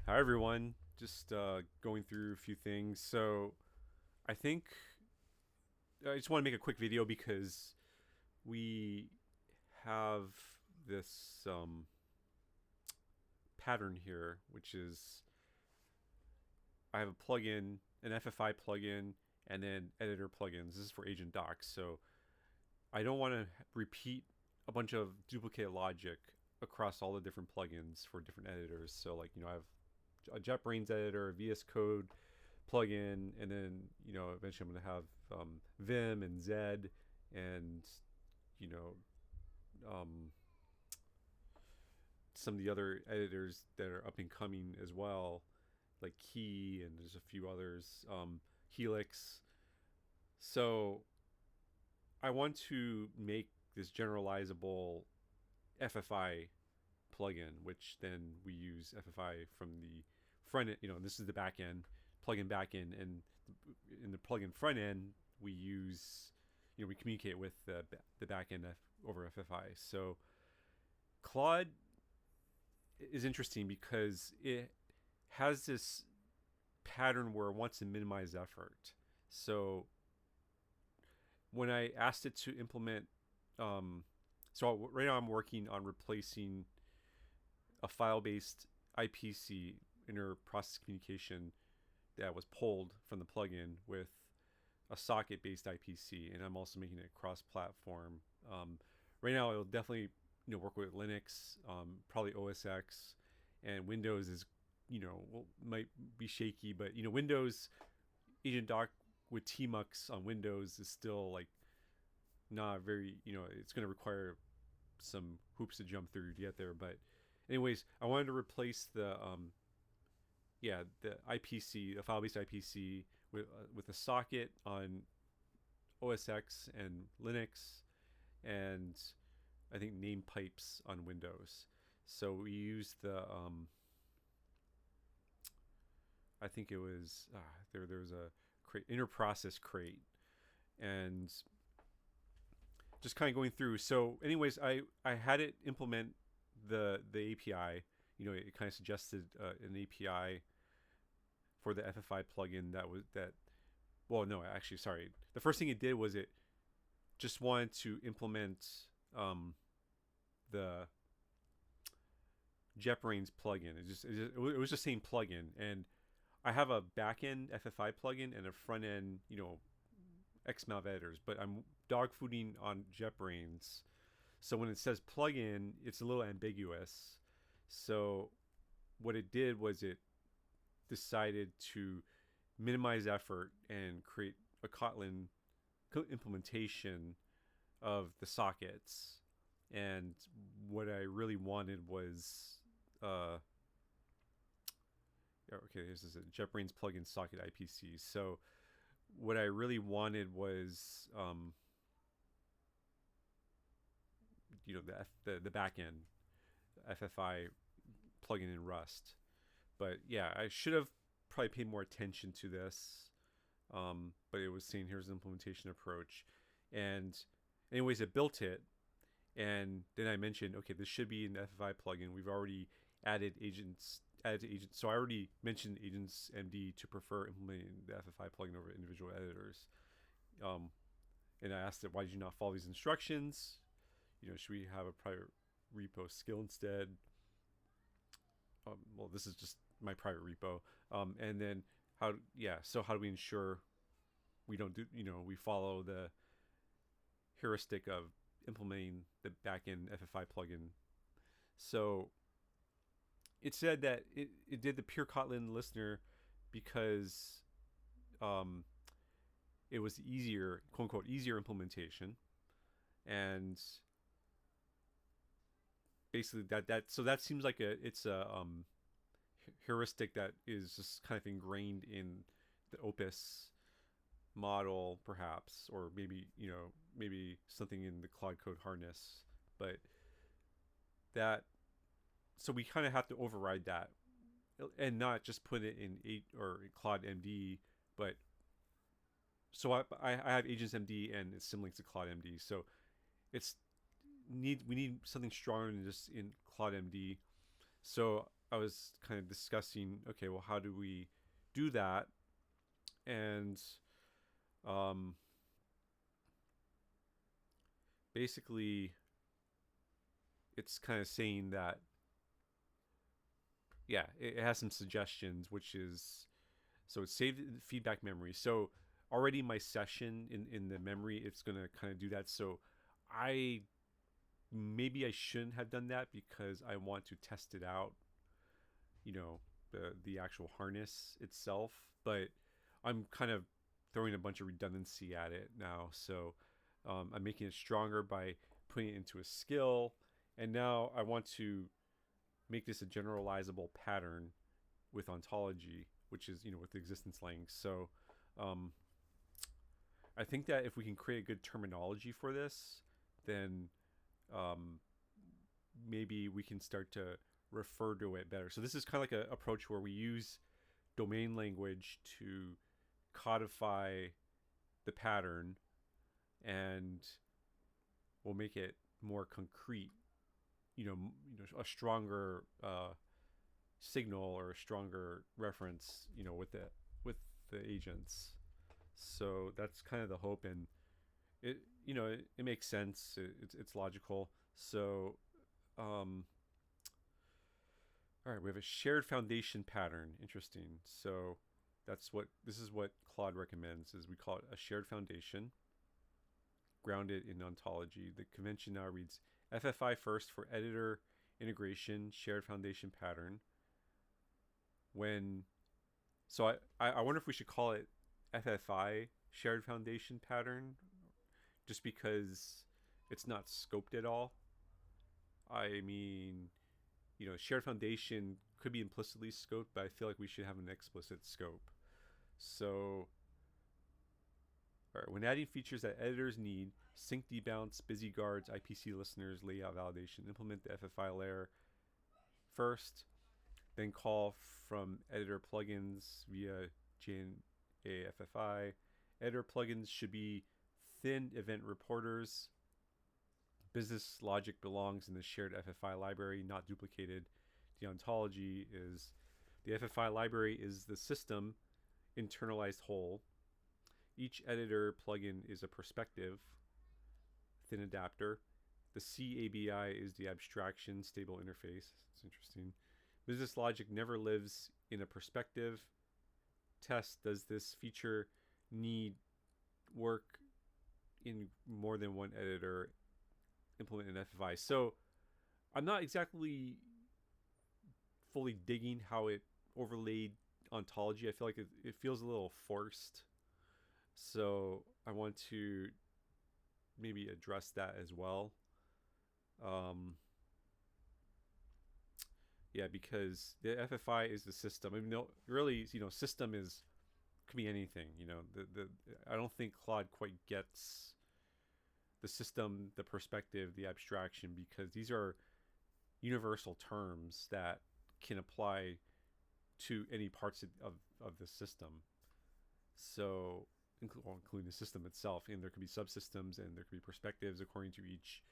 Hi everyone. Just going through a few things. So I think I just want to make a quick video because we have this pattern here, which is I have a plugin, an FFI plugin, and then editor plugins. This is for agent docs. So I don't want to repeat a bunch of duplicated logic across all the different plugins for different editors. So I have a JetBrains editor, a VS Code plugin, and then eventually I'm going to have Vim and Zed, and you know um, some of the other editors that are up and coming as well, like Key, and there's a few others, Helix. So I want to make this generalizable FFI plugin, which then we use FFI from the front end. This is the back end, plugin back end, and in the plugin front end, we use, we communicate with the back end over FFI. So Claude is interesting because it has this pattern where it wants to minimize effort. So when I asked it to implement, so right now I'm working on replacing a file-based IPC, inter-process communication, that was pulled from the plugin with a socket-based IPC, and I'm also making it cross-platform. Right now, it'll definitely work with Linux, probably OS X, and Windows is might be shaky, but Windows agent doc with tmux on Windows is still like not very, it's going to require some hoops to jump through to get there. But anyways, I wanted to replace the IPC, the file-based IPC, with a socket on OS X and Linux, and I think name pipes on Windows. So we used the I think it was there was a crate, interprocess crate, and just kind of going through. So anyways, I had it implement the API. It kind of suggested an API for the FFI plugin that. Well, no, actually, sorry. The first thing it did was it just wanted to implement the JetBrains plugin. It was the same plugin, and I have a backend FFI plugin and a front end, XML editors, but I'm dogfooding on JetBrains. So when it says plugin, it's a little ambiguous. So what it did was it decided to minimize effort and create a Kotlin implementation of the sockets. And what I really wanted was okay, this is a JetBrains plugin socket IPC. So what I really wanted was the backend FFI plugin in Rust. But yeah, I should have probably paid more attention to this. But it was saying here's the implementation approach, and anyways, it built it, and then I mentioned, okay, this should be an FFI plugin. We've already added agents. So I already mentioned agents MD to prefer implementing the FFI plugin over individual editors. And I asked it, why did you not follow these instructions? Should we have a private repo skill instead? Well, this is just my private repo. And then so how do we ensure we don't do, we follow the heuristic of implementing the backend FFI plugin? So it said that it did the pure Kotlin listener because it was easier, quote unquote, easier implementation. And basically that seems like it's a heuristic that is just kind of ingrained in the Opus model, perhaps, or maybe something in the claude-code harness. But so we kind of have to override that and not just put it in 8 or Claude MD, but so I have agents MD and it's symlinks to Claude MD. So we need something stronger than just in Claude MD. So I was kind of discussing, okay, well, how do we do that? And basically, it's kind of saying that, yeah, it has some suggestions, which is, so it's saved in feedback memory. So already my session in the memory, it's going to kind of do that. So I maybe I shouldn't have done that because I want to test it out, you know, the actual harness itself. But I'm kind of throwing a bunch of redundancy at it now. So I'm making it stronger by putting it into a skill. And now I want to make this a generalizable pattern with ontology, which is, with existence length. So I think that if we can create a good terminology for this, then maybe we can start to refer to it better. So this is kind of like an approach where we use domain language to codify the pattern, and we'll make it more concrete. A stronger signal or a stronger reference. With the agents. So that's kind of the hope, and it makes sense. It's logical. So, all right, we have a shared foundation pattern. Interesting. So this is what Claude recommends, is we call it a shared foundation, grounded in ontology. The convention now reads FFI first for editor integration, shared foundation pattern. I wonder if we should call it FFI shared foundation pattern, just because it's not scoped at all. I mean, shared foundation could be implicitly scoped, but I feel like we should have an explicit scope. So, all right, when adding features that editors need, sync debounce, busy guards, IPC listeners, layout validation, implement the FFI layer first, then call from editor plugins via JNAFFI. Editor plugins should be thin event reporters. Business logic belongs in the shared FFI library, not duplicated. The ontology is the FFI library is the system internalized whole. Each editor plugin is a perspective, thin adapter. The CABI is the abstraction stable interface. It's interesting. Business logic never lives in a perspective. Test, does this feature need work in more than one editor? Implement an FFI. So I'm not exactly fully digging how it overlaid ontology. I feel like it feels a little forced. So I want to maybe address that as well. Yeah, because the FFI is the system. I mean, really, system could be anything. I don't think Claude quite gets the system, the perspective, the abstraction, because these are universal terms that can apply to any parts of the system. So, including the system itself, and there could be subsystems, and there could be perspectives according to each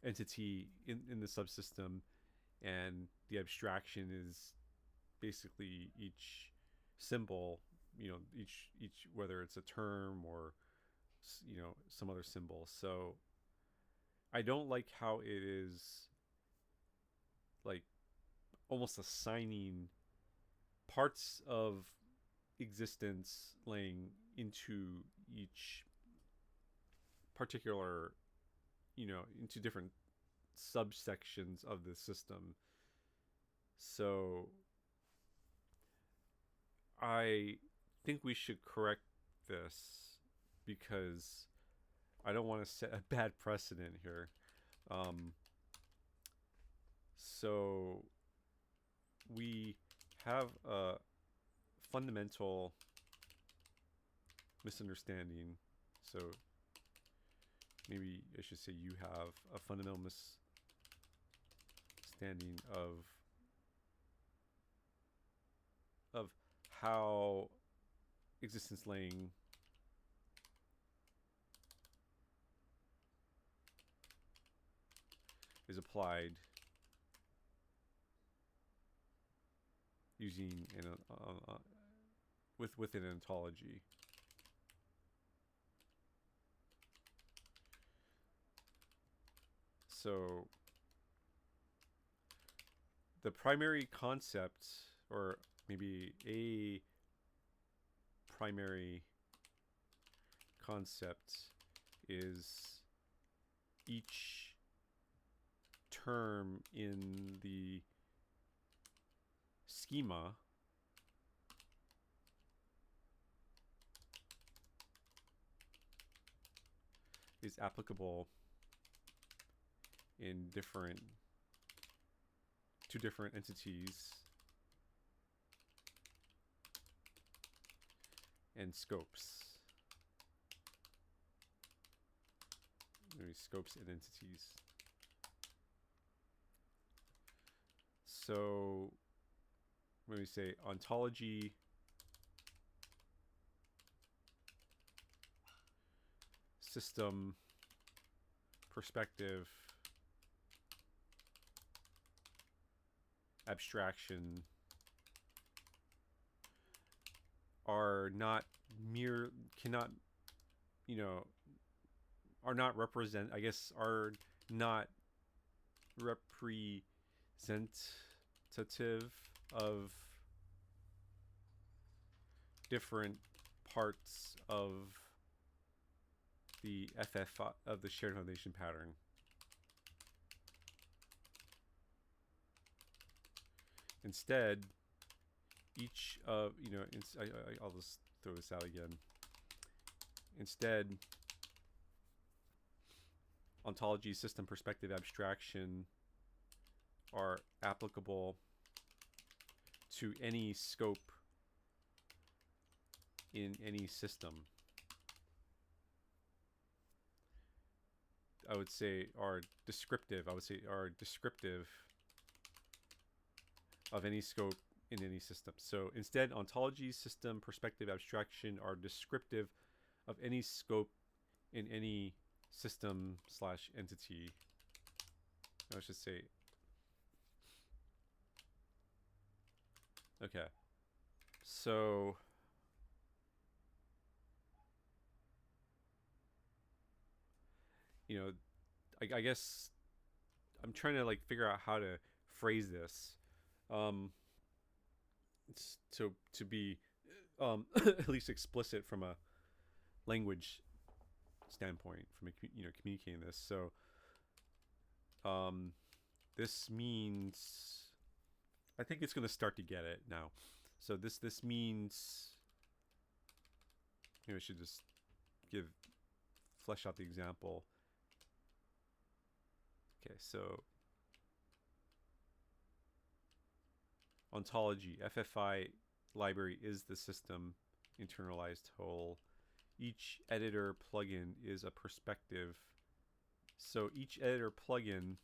entity in the subsystem, and the abstraction is basically each symbol, each whether it's a term or some other symbol. So I don't like how it is like almost assigning parts of existence laying into each particular, into different subsections of the system. So I think we should correct this, because I don't want to set a bad precedent here. So we have a fundamental misunderstanding. So maybe I should say you have a fundamental misunderstanding of how existence laying is applied using with an ontology. So the primary concept, or maybe a primary concept, is each term in the schema is applicable in to different entities and scopes. Maybe scopes and entities. So when we say ontology system perspective abstraction are not cannot, are not represent, I guess, are not representative of different parts of the FFI, of the shared foundation pattern. Instead, each of, I'll just throw this out again. Instead, ontology, system, perspective, abstraction are applicable to any scope in any system. I would say are descriptive. Are descriptive of any scope in any system. So instead, ontology, system, perspective, abstraction are descriptive of any scope in any system / entity. I should say. Okay. So I guess I'm trying to figure out how to phrase this. To be at least explicit from a language standpoint, from communicating this. So this means, I think it's going to start to get it now. So this means, maybe I should just flesh out the example. Okay, so ontology, FFI library is the system internalized whole. Each editor plugin is a perspective. So each editor plugin,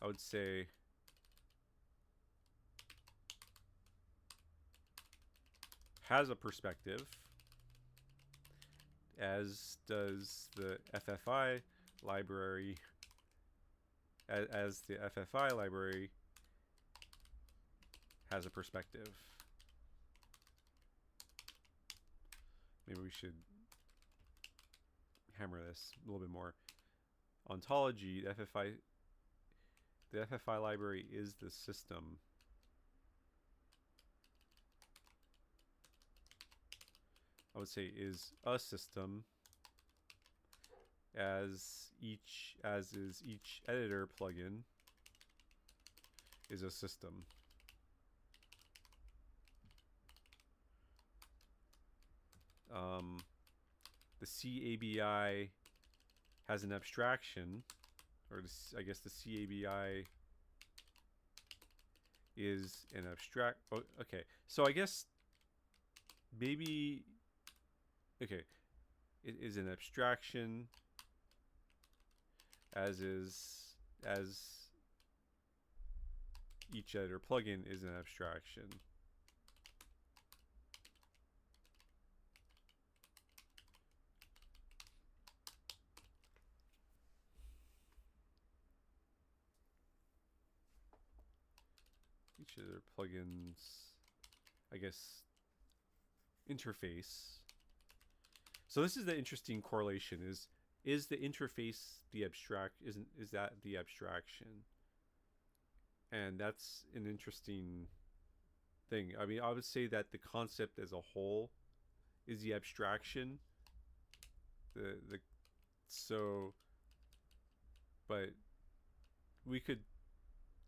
I would say, has a perspective, as does the FFI library, as the FFI library has a perspective. Maybe we should hammer this a little bit more. Ontology, the FFI library is the system. I would say is a system, as is each editor plugin is a system. The CABI has an abstraction, or I guess the CABI is an abstract. Oh, okay, so I guess maybe, okay, it is an abstraction, as each editor plugin is an abstraction. each of their plugins, I guess, interface. So this is the interesting correlation: is the interface the is that the abstraction? And that's an interesting thing. I mean, I would say that the concept as a whole is the abstraction. But we could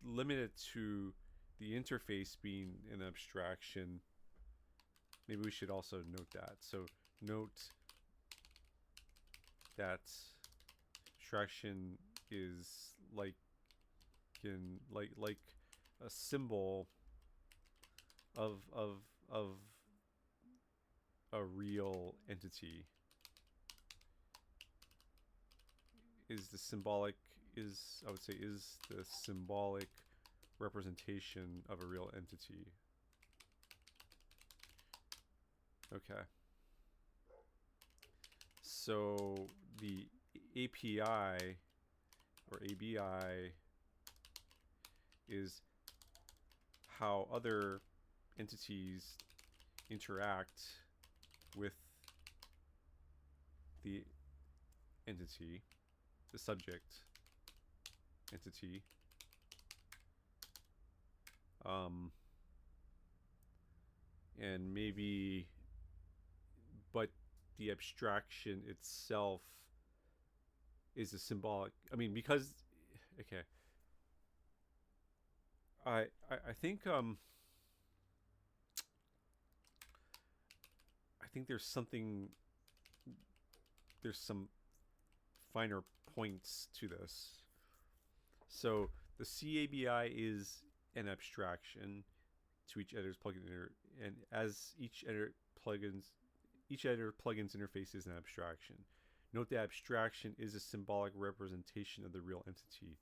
limit it to the interface being an abstraction. Maybe we should also note that. So note that abstraction is like a symbol of a real entity. I would say is the symbolic representation of a real entity. Okay. So the API or ABI is how other entities interact with the entity, the subject entity. And maybe, but the abstraction itself is a symbolic. I mean, because, okay. I think there's some finer points to this. So the CABI is an abstraction to each editor's plugin and as each editor plugin's interface is an abstraction. Note the abstraction is a symbolic representation of the real entity.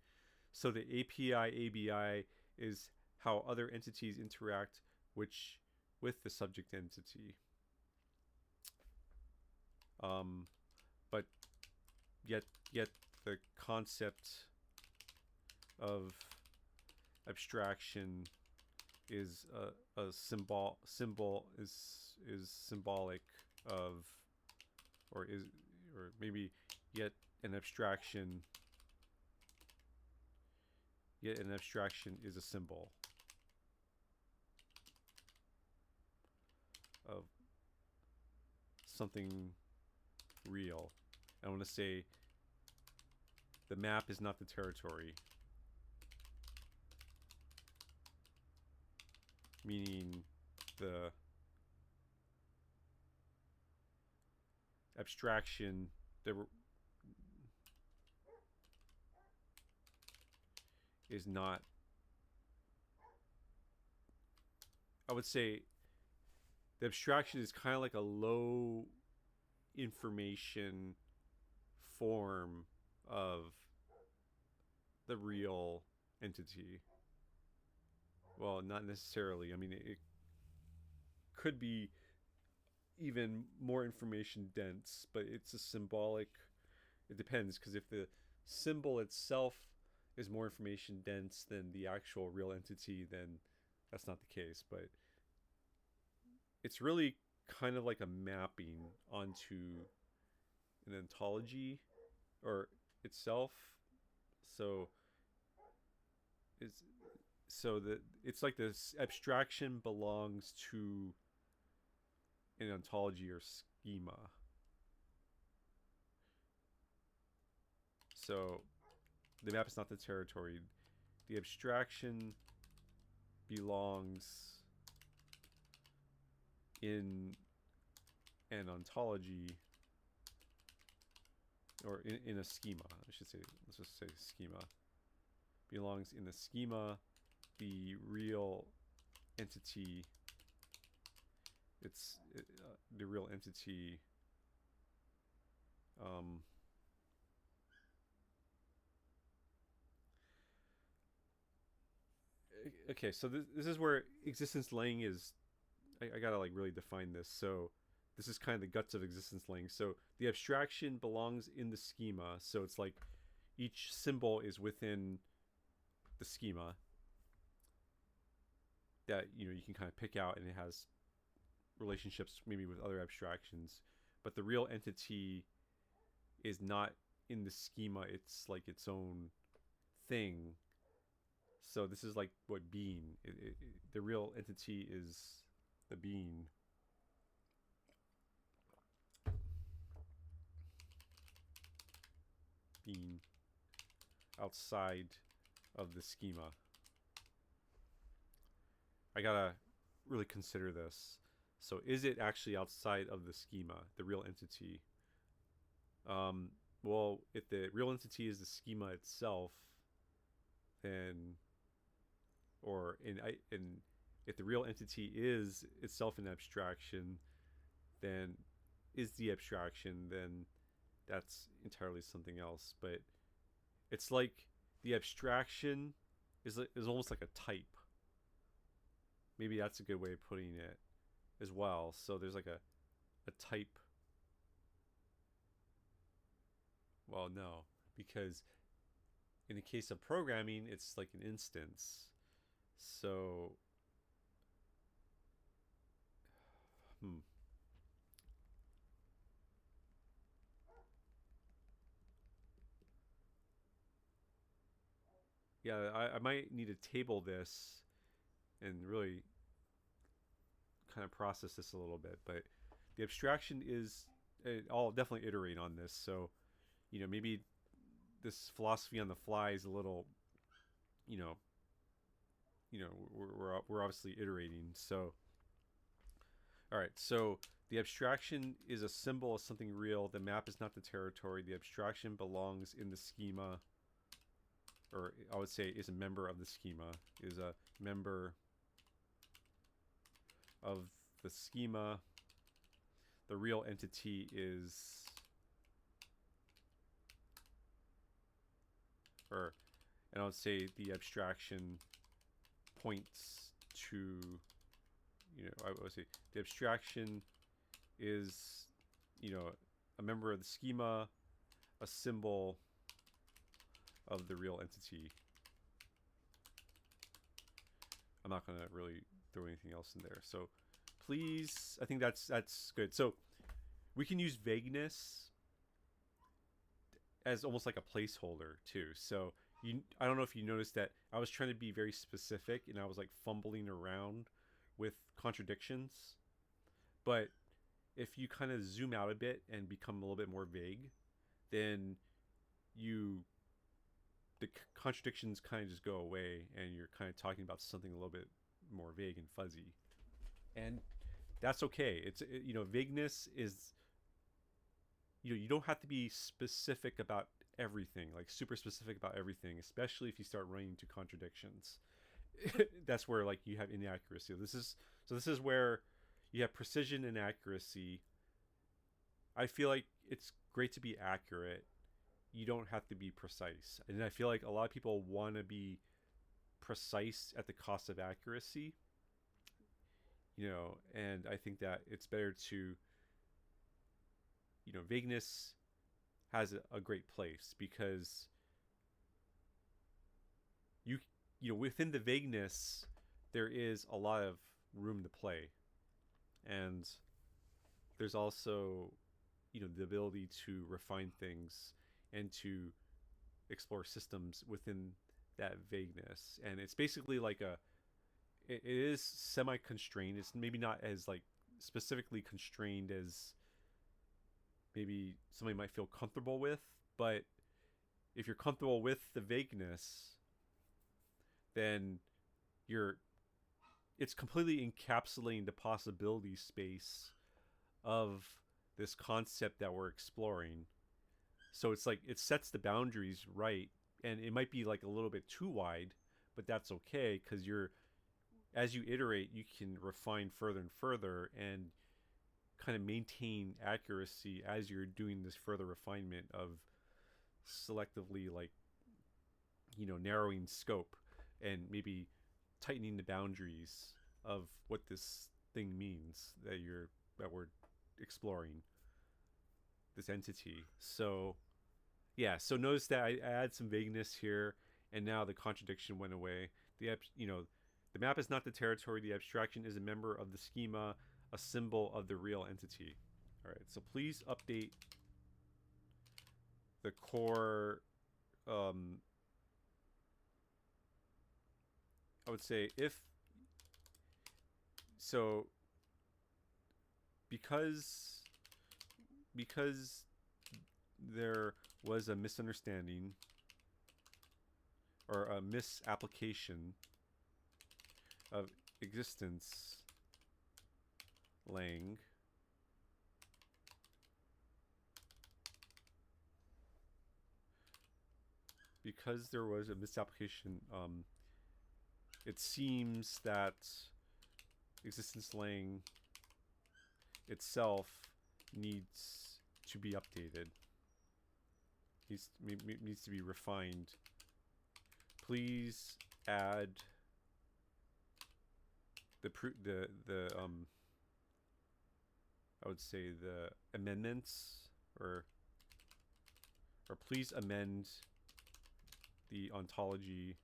So the API ABI is how other entities interact with the subject entity. But yet the concept of abstraction is a symbol is symbolic of, or maybe yet an abstraction is a symbol of something real. I want to say the map is not the territory, meaning the abstraction is not, I would say the abstraction is kind of like a low information form of the real entity. Well, not necessarily. I mean, it could be even more information dense, but it's a symbolic. It depends, because if the symbol itself is more information dense than the actual real entity, then that's not the case. But it's really kind of like a mapping onto an ontology or itself. So it's like this abstraction belongs to an ontology or schema. So the map is not the territory. The abstraction belongs in an ontology, or in a schema, I should say. Let's just say schema. Belongs in the schema. The real entity, the real entity okay, so this is where existence laying is. I gotta like really define this. So this is kind of the guts of existence laying. So the abstraction belongs in the schema. So it's like each symbol is within the schema. that you can kind of pick out, and it has relationships maybe with other abstractions, but the real entity is not in the schema. It's like its own thing. So this is like what being. The real entity is the being. Being outside of the schema. I gotta really consider this. So is it actually outside of the schema, the real entity? Well, if the real entity is the schema itself, then, if the real entity is itself an abstraction, then is the abstraction, then that's entirely something else. But it's like the abstraction is almost like a type. Maybe that's a good way of putting it as well. So there's like a type. Well, no, because in the case of programming, it's like an instance. So, yeah, I might need to table this and really kind of process this a little bit. But the abstraction is, I'll definitely iterate on this. So, maybe this philosophy on the fly is a little, you know, we're obviously iterating. So, all right. So the abstraction is a symbol of something real. The map is not the territory. The abstraction belongs in the schema, or I would say is a member of the schema. Is a member of the schema. The real entity is, and I would say the abstraction points to, I would say the abstraction is, a member of the schema, a symbol of the real entity. I'm not going to really throw anything else in there. So please, I think that's good. So we can use vagueness as almost like a placeholder too. So I don't know if you noticed that I was trying to be very specific and I was like fumbling around with contradictions. But if you kind of zoom out a bit and become a little bit more vague, then the contradictions kind of just go away and you're kind of talking about something a little bit more vague and fuzzy. And that's okay. Vagueness is, you don't have to be specific about everything, like super specific about everything, especially if you start running into contradictions. That's where like you have inaccuracy. This is where you have precision and accuracy. I feel like it's great to be accurate. You don't have to be precise. And I feel like a lot of people want to be precise at the cost of accuracy. And I think that it's better to, vagueness has a great place because within the vagueness there is a lot of room to play, and there's also the ability to refine things and to explore systems within that vagueness. And it's basically like it is semi-constrained. It's maybe not as like specifically constrained as maybe somebody might feel comfortable with, but if you're comfortable with the vagueness, then it's completely encapsulating the possibility space of this concept that we're exploring. So it's like it sets the boundaries right, and it might be like a little bit too wide, but that's okay because as you iterate, you can refine further and further and kind of maintain accuracy as you're doing this further refinement of selectively narrowing scope and maybe tightening the boundaries of what this thing means that we're exploring, this entity. So yeah, so notice that I add some vagueness here, and now the contradiction went away. The map is not the territory. The abstraction is a member of the schema, a symbol of the real entity. All right, so please update the core. I would say if so, because there was a misunderstanding or a misapplication of existence lang, because there was a misapplication, it seems that existence lang itself needs to be updated. Needs to be refined. Please add the I would say the amendments, or please amend the ontology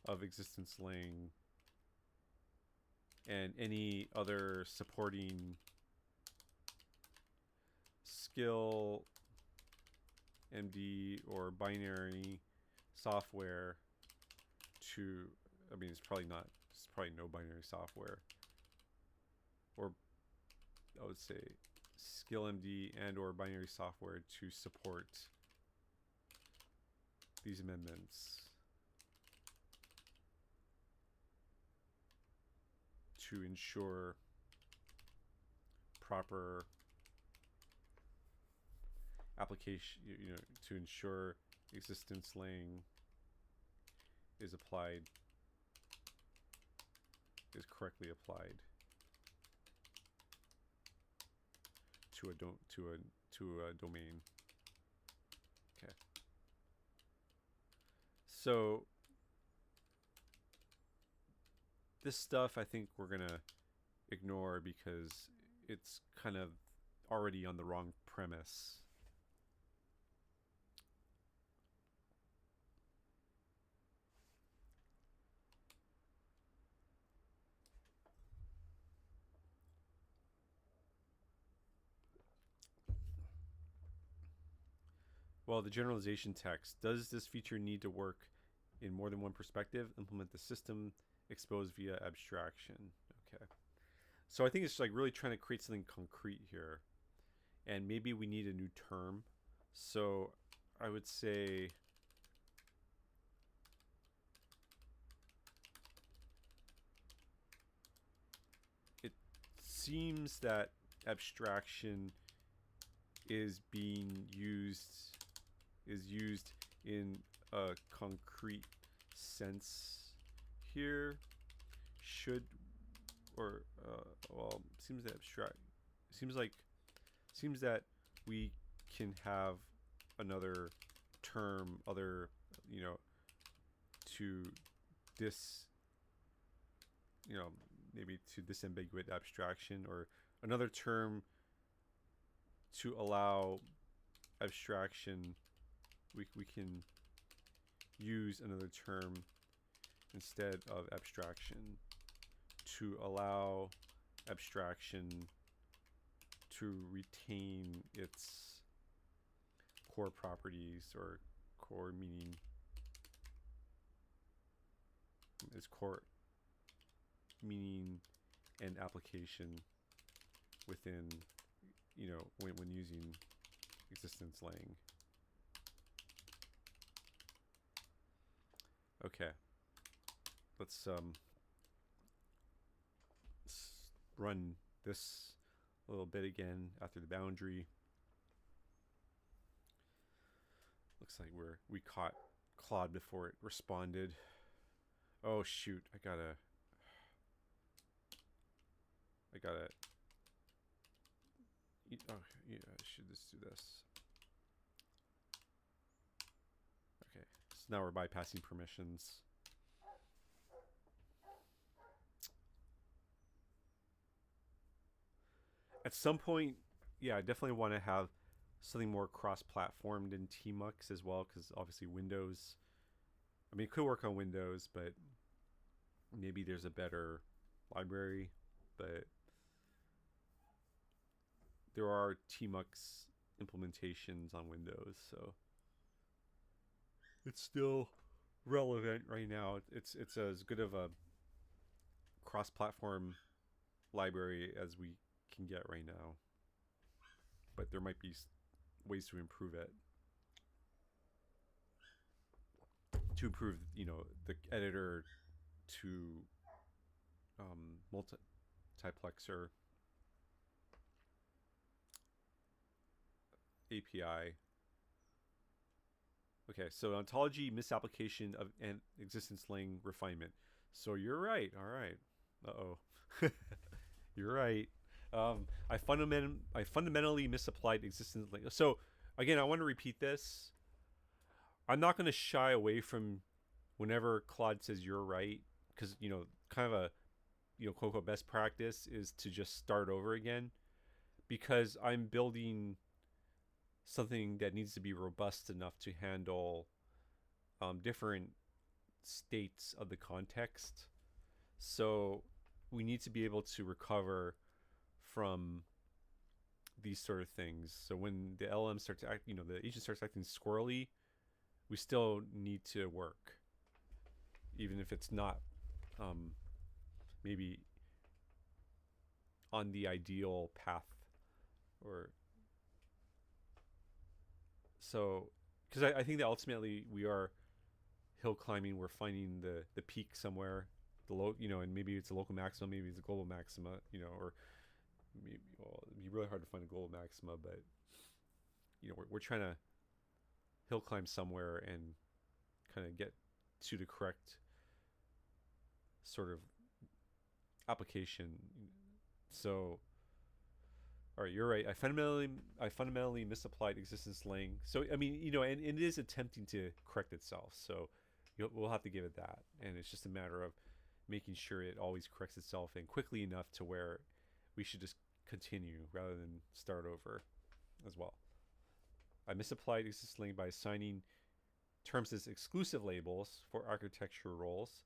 of existence lang and any other supporting skill MD or binary software to, I mean, it's probably no binary software, or I would say skill MD and or binary software to support these amendments to ensure proper application, to ensure existence lang is correctly applied to a domain. Okay. So this stuff I think we're gonna ignore because it's kind of already on the wrong premise. Well, the generalization text. Does this feature need to work in more than one perspective? Implement the system exposed via abstraction. Okay. So I think it's like really trying to create something concrete here. And maybe we need a new term. So I would say it seems that abstraction is used in a concrete sense here. Well, seems that we can have another term, to maybe to disambiguate abstraction, or another term to allow abstraction. We can use another term instead of abstraction to allow abstraction to retain its core properties, or core meaning, its core meaning and application within, when using existence lang. Okay, let's run this a little bit again after the boundary. Looks like we caught Claude before it responded. Oh shoot, I gotta oh yeah, I should just do this. Okay, so now we're bypassing permissions. At some point, yeah, I definitely want to have something more cross-platformed in tmux as well, because obviously Windows, I mean, it could work on Windows, but maybe there's a better library, but there are Tmux implementations on Windows, so it's still relevant right now. It's as good of a cross-platform library as we can get right now, but there might be ways to improve it, to improve, the editor to multiplexer API. Okay, so ontology misapplication of an existence laying refinement. So you're right. All right. Uh-oh. You're right. I fundamentally misapplied existence laying. So again, I want to repeat this. I'm not going to shy away from whenever Claude says you're right, because kind of a quote unquote best practice is to just start over again, because I'm building something that needs to be robust enough to handle different states of the context. So we need to be able to recover from these sort of things. So when the LM starts to act, the agent starts acting squirrely, we still need to work, even if it's not maybe on the ideal path. Or so, because I think that ultimately we are hill climbing. We're finding the peak somewhere, and maybe it's a local maxima, maybe it's a global maxima, or maybe, well, it'd be really hard to find a global maxima, but we're trying to hill climb somewhere and kind of get to the correct sort of application. So, all right, you're right. I fundamentally misapplied existence laying. So I mean, and it is attempting to correct itself. So we'll have to give it that, and it's just a matter of making sure it always corrects itself and quickly enough to where we should just continue rather than start over as well. I misapplied existence laying by assigning terms as exclusive labels for architecture roles.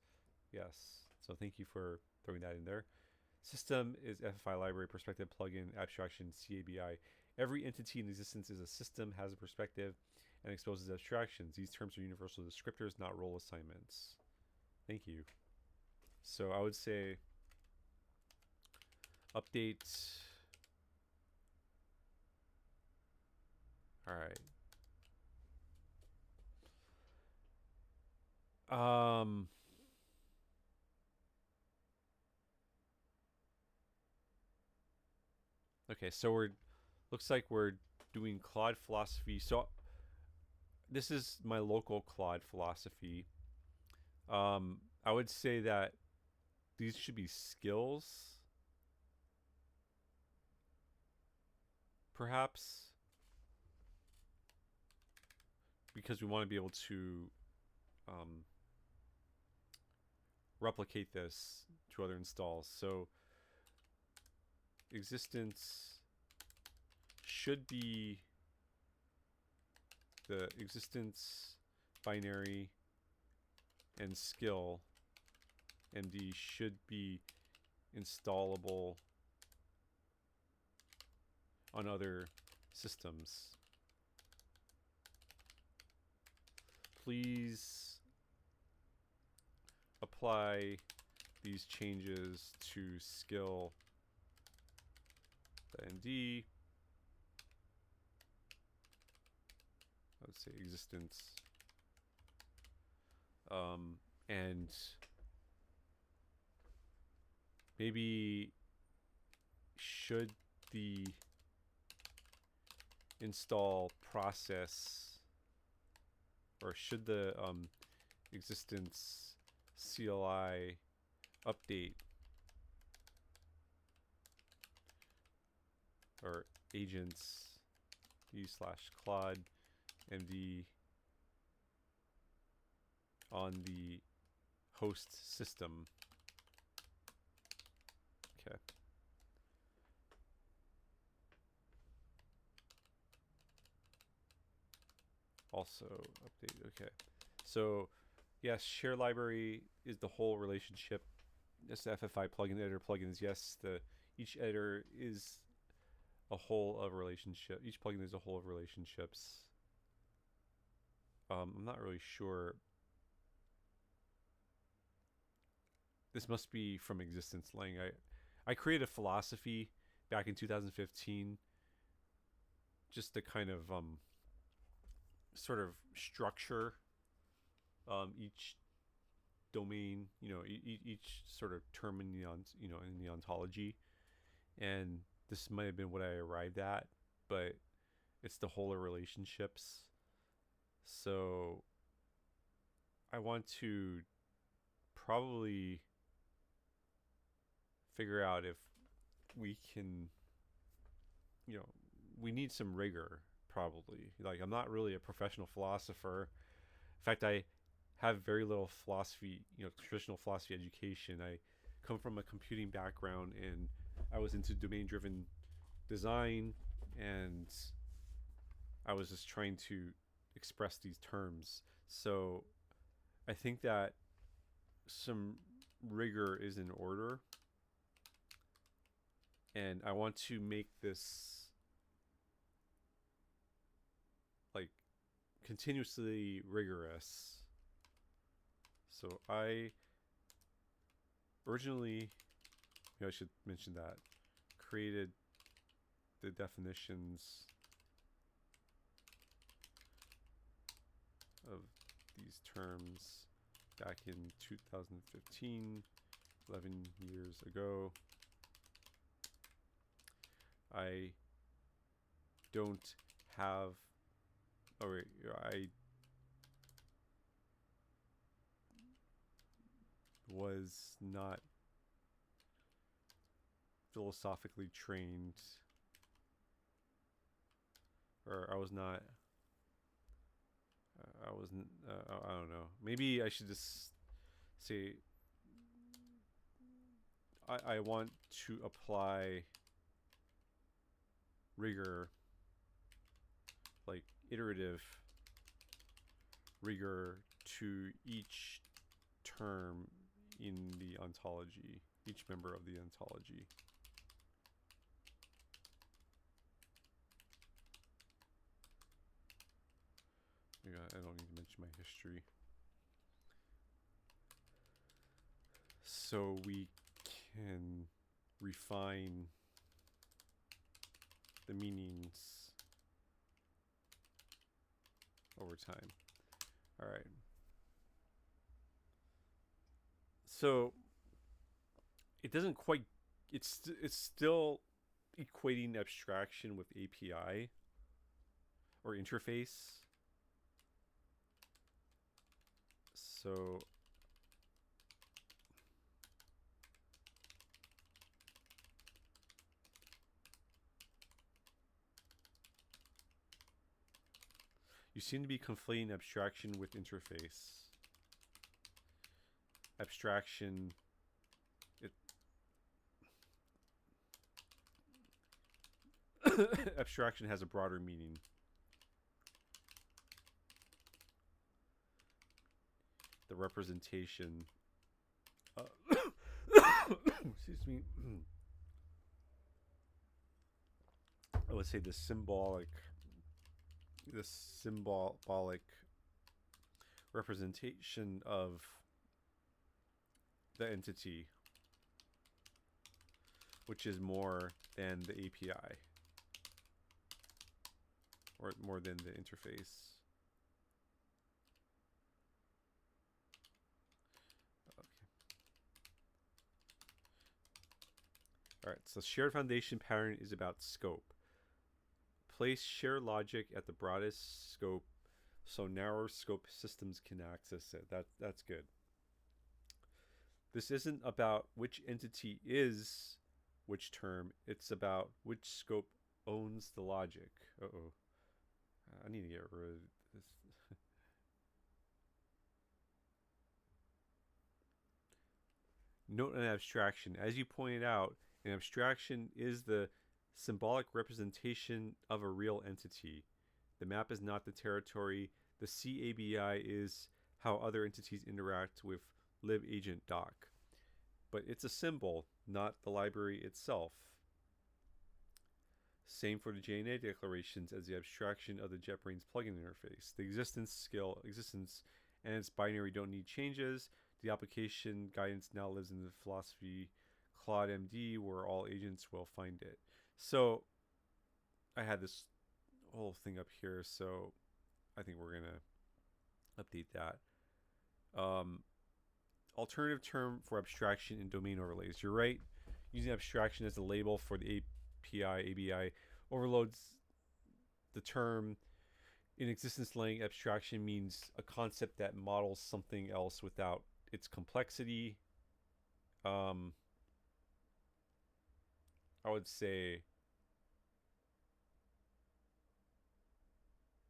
Yes. So thank you for throwing that in there. System is FFI library, perspective, plugin, abstraction, CABI. Every entity in existence is a system, has a perspective, and exposes abstractions. These terms are universal descriptors, not role assignments. Thank you. So I would say update. All right. Okay, so looks like we're doing Claude philosophy. So this is my local Claude philosophy. I would say that these should be skills, perhaps, because we want to be able to replicate this to other installs. So existence should be the existence binary, and skill MD should be installable on other systems. Please apply these changes to skill ND. I would say existence. And maybe should the install process, or should the existence CLI update or agents d/Claude MD on the host system. Okay. Also update. Okay. So Yes, share library is the whole relationship. Yes, the FFI plugin editor plugins. Yes, the each editor is a whole of relationship. Each plugin is a whole of relationships. I'm not really sure. This must be from Existence Lang. I created a philosophy back in 2015 just to kind of sort of structure each domain, each sort of term in the in the ontology, and this might have been what I arrived at, but it's the whole of relationships. So I want to probably figure out if we can, we need some rigor probably. Like, I'm not really a professional philosopher. In fact, I have very little philosophy, traditional philosophy education. I come from a computing background, and I was into domain-driven design, and I was just trying to express these terms. So I think that some rigor is in order, and I want to make this like continuously rigorous. So I originally, I should mention that, created the definitions of these terms back in 2015, 11 years ago. I don't have, I was not philosophically trained, or I was not, I wasn't, I don't know. Maybe I should just say I want to apply rigor, like iterative rigor, to each term in the ontology, each member of the ontology. Yeah, I don't need to mention my history. So we can refine the meanings over time. All right. So it doesn't quite, it's still equating abstraction with API or interface. So you seem to be conflating abstraction with interface. Abstraction, abstraction has a broader meaning. The representation, excuse me, I would say the symbolic representation of the entity, which is more than the API, or more than the interface. All right, so shared foundation pattern is about scope. Place shared logic at the broadest scope so narrower scope systems can access it. That's good. This isn't about which entity is which term. It's about which scope owns the logic. Uh-oh. I need to get rid of this. Note an abstraction. As you pointed out, an abstraction is the symbolic representation of a real entity. The map is not the territory. The CABI is how other entities interact with libagent-doc. But it's a symbol, not the library itself. Same for the JNA declarations as the abstraction of the JetBrains plugin interface. The existence and its binary don't need changes. The application guidance now lives in the philosophy claude-md, where all agents will find it. So I had this whole thing up here, so I think we're gonna update that. Alternative term for abstraction in domain overlays. You're right. Using abstraction as a label for the ABI overloads the term. In existence lang, abstraction means a concept that models something else without its complexity. I would say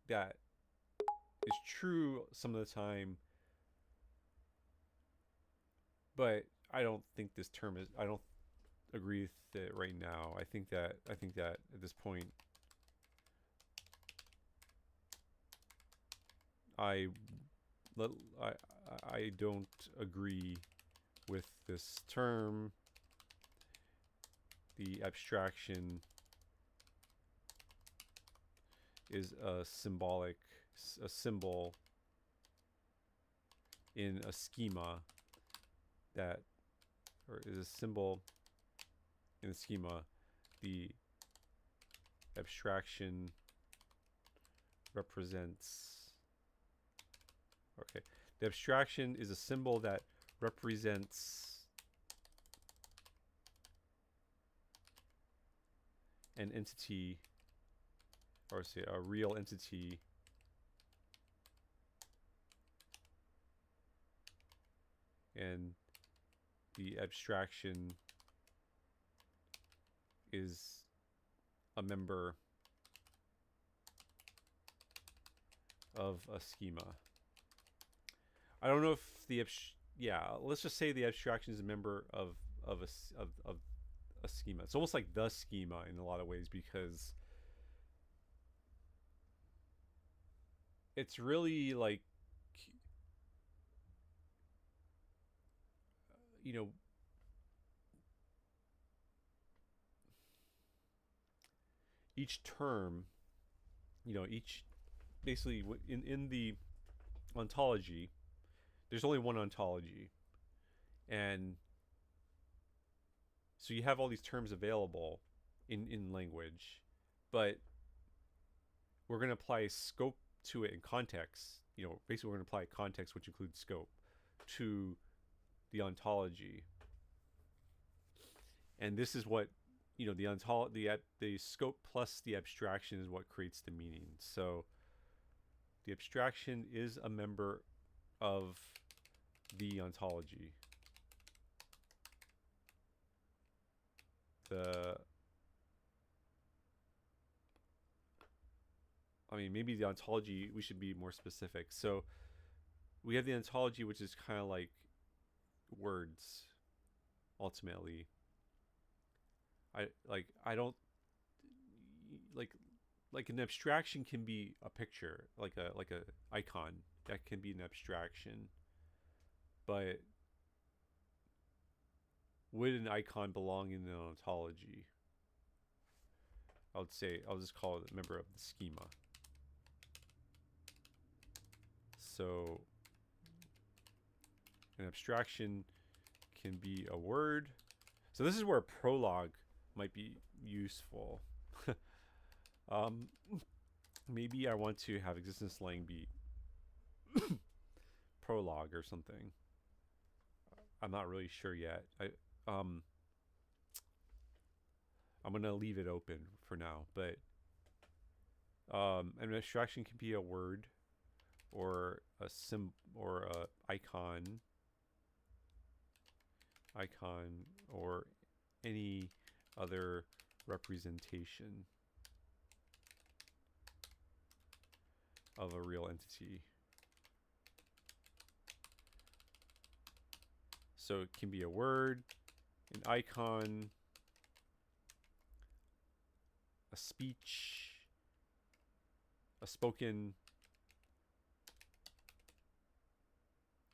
that is true some of the time, but I don't think this term is, I don't agree with it right now. I think that at this point I don't agree with this term. The abstraction is a symbol in a schema that, or is a symbol in a schema. The abstraction represents, okay, the abstraction is a symbol that represents an entity, or say a real entity, and the abstraction is a member of a schema. I don't know if the let's just say the abstraction is a member of a schema. It's almost like the schema in a lot of ways, because it's really like, you know, each term, you know, each basically in the ontology, there's only one ontology, and so you have all these terms available in language, but we're going to apply scope to it in context. You know, basically we're going to apply context, which includes scope, to the ontology. And this is what, you know, the scope plus the abstraction is what creates the meaning. So the abstraction is a member of the ontology. I mean, maybe the ontology, we should be more specific. So we have the ontology, which is kind of like words, ultimately. I don't like an abstraction can be a picture, like a icon. That can be an abstraction. But would an icon belong in an ontology? I would say I'll just call it a member of the schema. So an abstraction can be a word. So this is where prologue might be useful. Maybe I want to have existence lang be prologue or something. I'm not really sure yet. I'm gonna leave it open for now, but an abstraction can be a word or a or a icon or any other representation of a real entity. So it can be a word, an icon, a speech, a spoken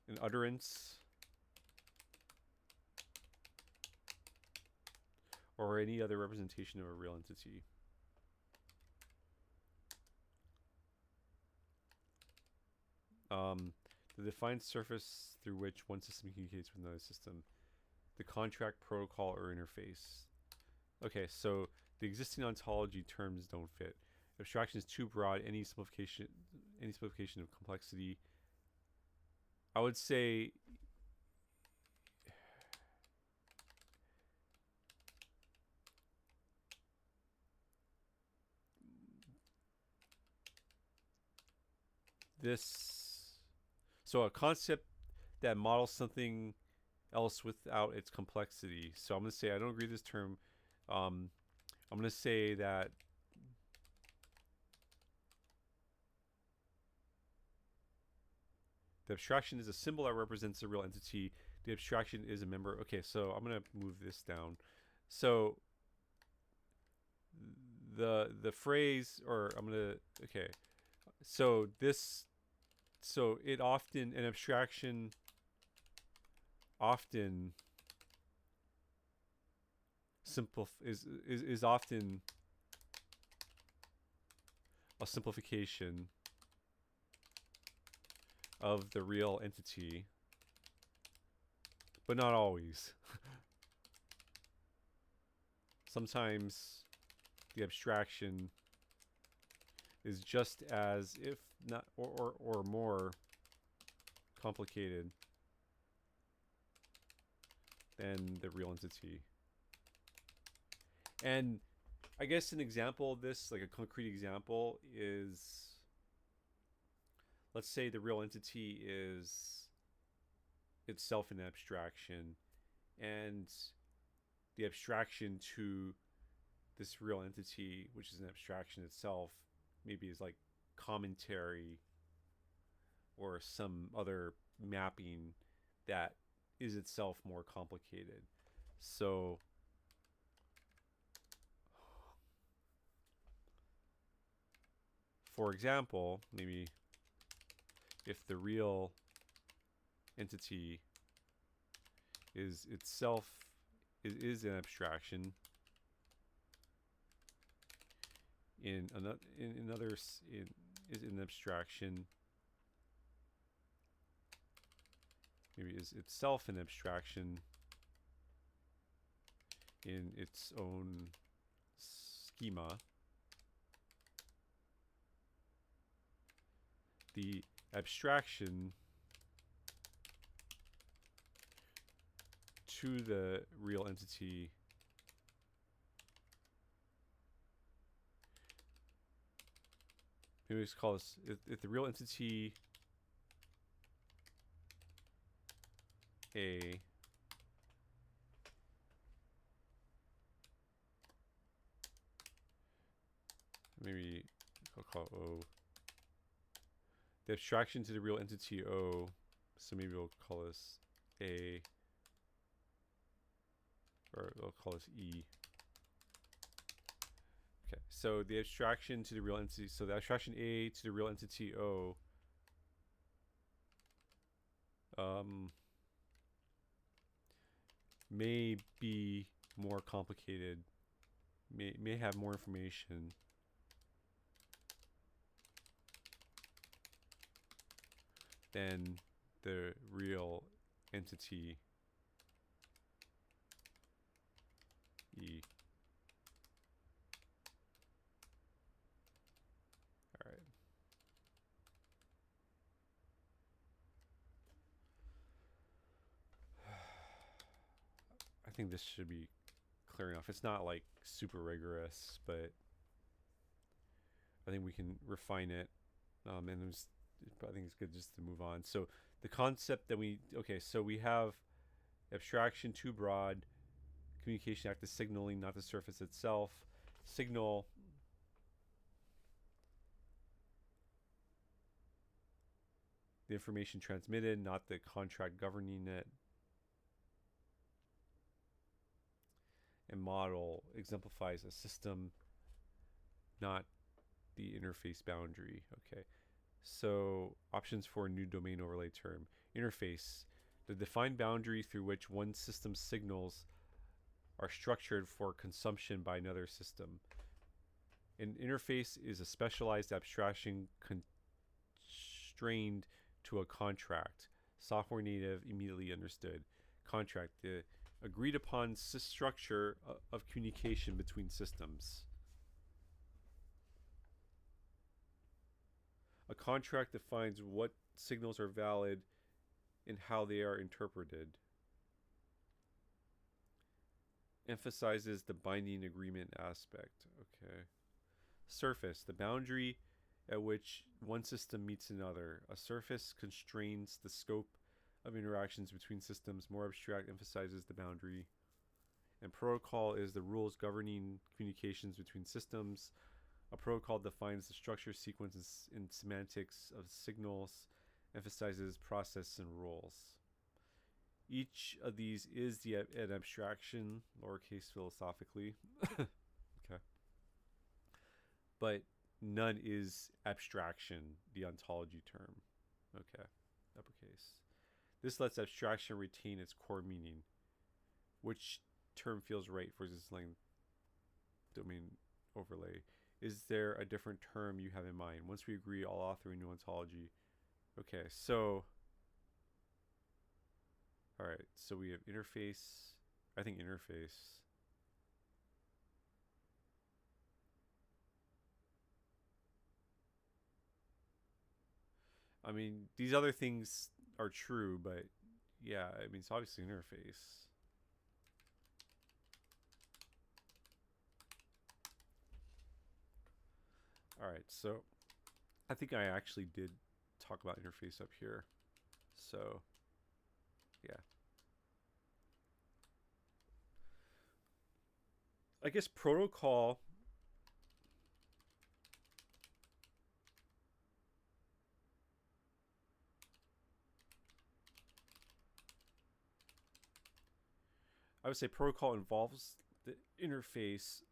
an utterance, or any other representation of a real entity. The defined surface through which one system communicates with another system. The contract, protocol, or interface. Okay, so the existing ontology terms don't fit. Abstraction is too broad. Any simplification of complexity. I would say this. So a concept that models something else without its complexity. So I'm going to say I don't agree with this term. I'm going to say that the abstraction is a symbol that represents a real entity. The abstraction is a member. Okay, so I'm going to move this down. So the phrase, or I'm going to, okay. So this, so it often, an abstraction often is often a simplification of the real entity, but not always. Sometimes the abstraction is just as, if not, or more complicated than the real entity. And I guess an example of this, like a concrete example, is, let's say the real entity is itself an abstraction, and the abstraction to this real entity, which is an abstraction itself, maybe is like commentary or some other mapping that is itself more complicated. So for example, maybe if the real entity is itself is an abstraction is an abstraction, maybe is itself an abstraction in its own schema, the abstraction to the real entity maybe let's call this, if the real entity A maybe I'll call it O, the abstraction to the real entity O, so maybe we'll call this A, or we'll call this E. Okay, so the abstraction to the real entity, so the abstraction A to the real entity O may be more complicated, may have more information than the real entity E. All right. I think this should be clear enough. It's not like super rigorous, but I think we can refine it. And I think it's good just to move on. So the concept that so we have abstraction too broad, communication act as signaling, not the surface itself. Signal the information transmitted, not the contract governing it. And model exemplifies a system, not the interface boundary. Okay, so options for a new domain overlay term. Interface, the defined boundary through which one system's signals are structured for consumption by another system. An interface is a specialized abstraction constrained to a contract. Software native immediately understood. Contract, the agreed upon structure of communication between systems. A contract defines what signals are valid and how they are interpreted. Emphasizes the binding agreement aspect. Okay. Surface, the boundary at which one system meets another. A surface constrains the scope of interactions between systems. More abstract, emphasizes the boundary. And protocol is the rules governing communications between systems. A protocol defines the structure, sequence, and semantics of signals, emphasizes process and rules. Each of these is an abstraction, lowercase philosophically. Okay. But none is abstraction, the ontology term. Okay, uppercase. This lets abstraction retain its core meaning. Which term feels right for this domain overlay? Is there a different term you have in mind? Once we agree, all authoring new ontology. Okay, so all right, so we have interface. I think interface. I mean, these other things are true, but yeah, I mean, it's obviously interface. All right, so I think I actually did talk about interface up here. So, yeah. I guess protocol I would say protocol involves the interface.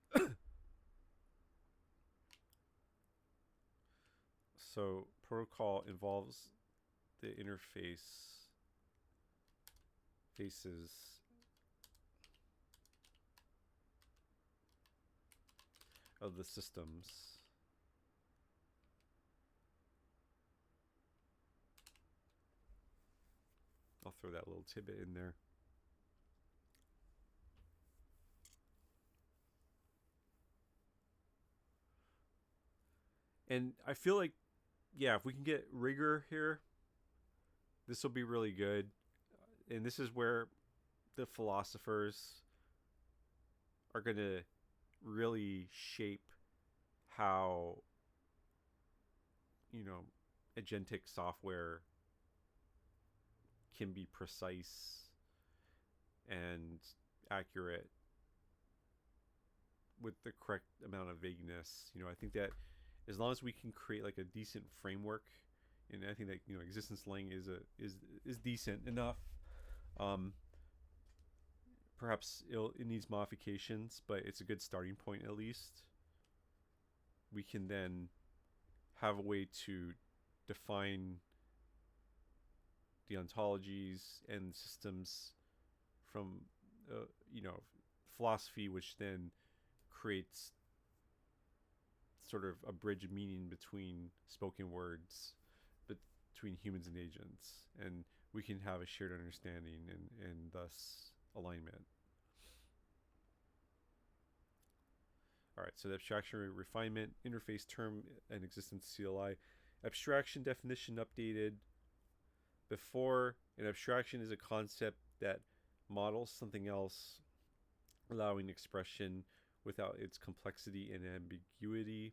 So protocol involves the interface faces of the systems. I'll throw that little tidbit in there. And I feel like, yeah, if we can get rigor here, this will be really good. And this is where the philosophers are going to really shape how, agentic software can be precise and accurate with the correct amount of vagueness. I think that as long as we can create like a decent framework, and I think that existence lang is decent enough. Perhaps it needs modifications, but it's a good starting point at least. We can then have a way to define the ontologies and systems from philosophy, which then creates sort of a bridge of meaning between spoken words, between humans and agents, and we can have a shared understanding and thus alignment. All right, so the abstraction refinement, interface term and existence CLI. Abstraction definition updated. Before, an abstraction is a concept that models something else, allowing expression without its complexity and ambiguity.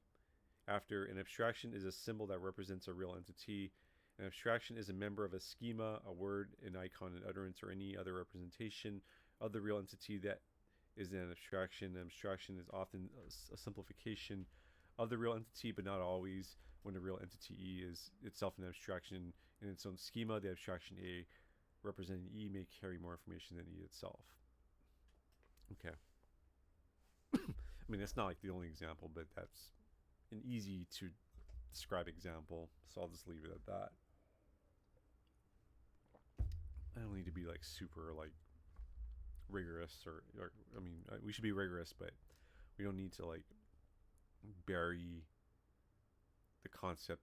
After, an abstraction is a symbol that represents a real entity. An abstraction is a member of a schema, a word, an icon, an utterance, or any other representation of the real entity that is an abstraction. An abstraction is often a simplification of the real entity, but not always. When the real entity E is itself an abstraction in its own schema, the abstraction A representing E may carry more information than E itself. Okay. I mean, that's not like the only example, but that's an easy to describe example, so I'll just leave it at that. I don't need to be like super like rigorous or I mean, we should be rigorous, but we don't need to like bury the concept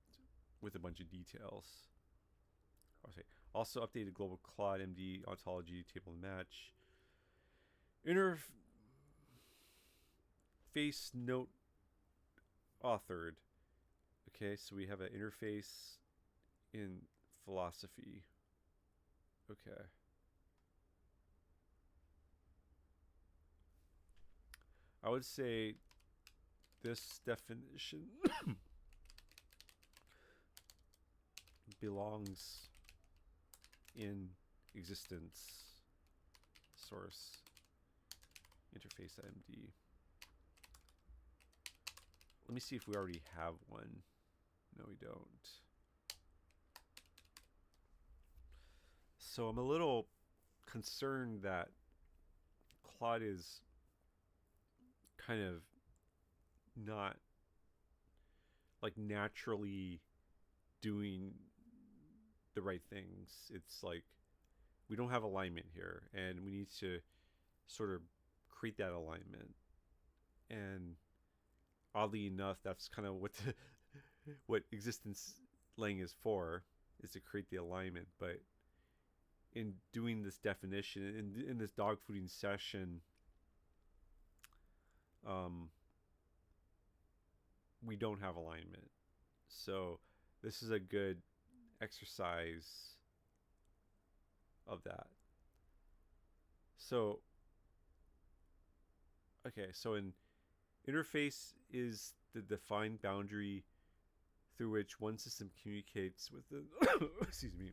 with a bunch of details. Okay. Also updated global Claude MD ontology table and match. Interface note authored. Okay, so we have an interface in philosophy. Okay. I would say this definition belongs in existence source interface MD. Let me see if we already have one. No, we don't. So I'm a little concerned that Claude is kind of not like naturally doing the right things. It's like we don't have alignment here, and we need to sort of create that alignment. And oddly enough, that's kind of what what existence lang is for, is to create the alignment. But in doing this definition, in this dogfooding session, we don't have alignment. So this is a good exercise of that. So, okay, so in interface is the defined boundary through which one system communicates with the excuse me.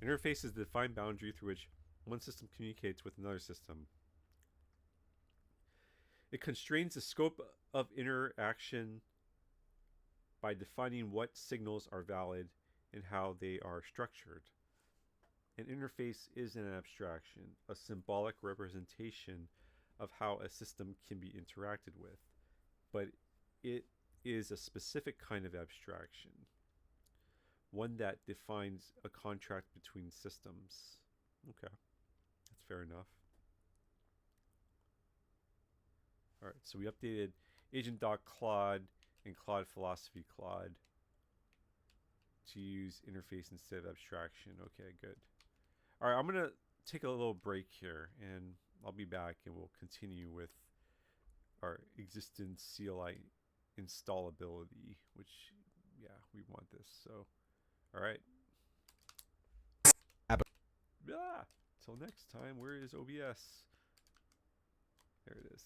Interface is the defined boundary through which one system communicates with another system. It constrains the scope of interaction by defining what signals are valid and how they are structured. An interface is an abstraction, a symbolic representation of how a system can be interacted with, but it is a specific kind of abstraction, one that defines a contract between systems. Okay, that's fair enough. All right, so we updated agent.claude and Claude philosophy Claude to use interface instead of abstraction. Okay, good. All right, I'm going to take a little break here, and I'll be back, and we'll continue with our existence CLI installability, which, yeah, we want this. So, all right. Yeah. Till next time, where is OBS? There it is.